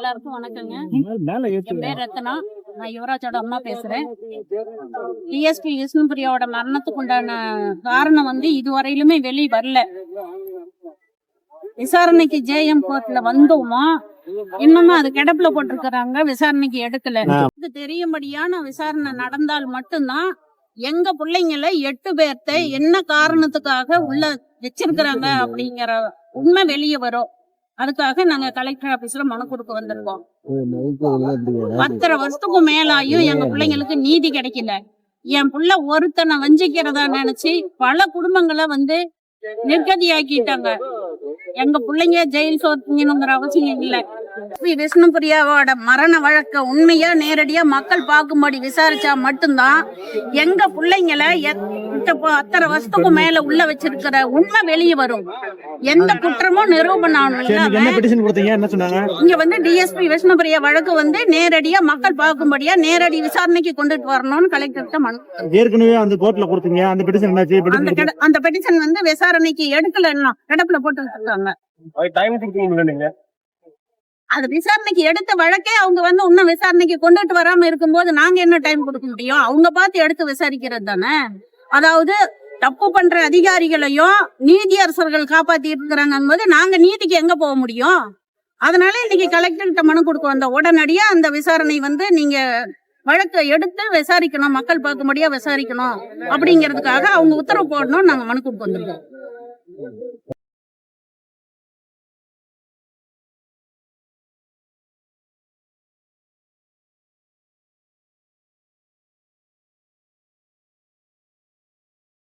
எல்லாருக்கும் வணக்கங்க. என் பேர் ரத்னா. நான் யுவராஜோட அம்மா பேசுறேன். டிஎஸ்பி விஷ்ணுபிரியாவோட மரணத்துக்கு உண்டான காரணம் இதுவரையிலுமே வெளியே வரல. விசாரணைக்கு ஜேஎம் கோர்ட்ல வந்தோமா, இன்னமும் அது கிடப்புல போட்டிருக்கிறாங்க, விசாரணைக்கு எடுக்கல. இது தெரியும்படியான விசாரணை நடந்தால் மட்டும்தான் எங்க பிள்ளைங்கள 8 பேர்த்த என்ன காரணத்துக்காக உள்ள வச்சிருக்கிறாங்க அப்படிங்கிற உண்மை வெளியே வரும். அதுக்காக நாங்க கலெக்டர் ஆபீஸ்ல மனு கொடுக்க வந்திருக்கோம். 10 வருஷத்துக்கும் மேலாயும் எங்க பிள்ளைங்களுக்கு நீதி கிடைக்கல. என் புள்ள ஒருத்தனை வஞ்சிக்கிறதா நினைச்சு பல குடும்பங்களை நிர்கதியாக்கிட்டாங்க. எங்க பிள்ளைங்க ஜெயில் சோதனைங்கிற அவசியம் இல்லை. விஷ்ணுபிரியாவோட மரண வழக்க உண்மையா நேரடியா மக்கள் பார்க்கும்படி விசாரிச்சா மட்டும்தான் எங்க பிள்ளைங்களை 10 வருஷத்துக்கு மேல உள்ள வச்சிருக்கிற உண்மை வெளியே வரும். எந்த குற்றமும் நிரூபணம் இங்க டிஎஸ்பி விஷ்ணுபிரியா வழக்கு நேரடியா மக்கள் பார்க்கும்படியா நேரடி விசாரணைக்கு கொண்டுட்டு வரணும்னு கலெக்டர் மனு. ஏற்கனவே அந்த கோர்ட்ல கொடுத்தீங்க. அந்த பெட்டிஷன் அந்த பெட்டிஷன் விசாரணைக்கு எடுக்கலன்னா கிடப்புல போட்டு இருக்காங்க. அது விசாரணைக்கு எடுத்த வழக்கே அவங்க இன்னும் விசாரணைக்கு கொண்டுட்டு வராம இருக்கும்போது நாங்க என்ன டைம் கொடுக்க முடியும்? அவங்க பார்த்து எடுத்து விசாரிக்கிறது தானே. அதாவது தப்பு பண்ற அதிகாரிகளையும் நீதியரசர்கள் காப்பாத்தி இருக்கிறாங்க போது நாங்க நீதிக்கு எங்க போக முடியும்? அதனால இன்னைக்கு கலெக்டர்கிட்ட மனு கொடுக்க வந்த உடனடியா அந்த விசாரணை நீங்க வழக்கை எடுத்து விசாரிக்கணும், மக்கள் பார்க்கும்படியா விசாரிக்கணும் அப்படிங்கிறதுக்காக அவங்க உத்தரவு போடணும் நாங்க மனு கொடுக்க வந்திருக்கோம்.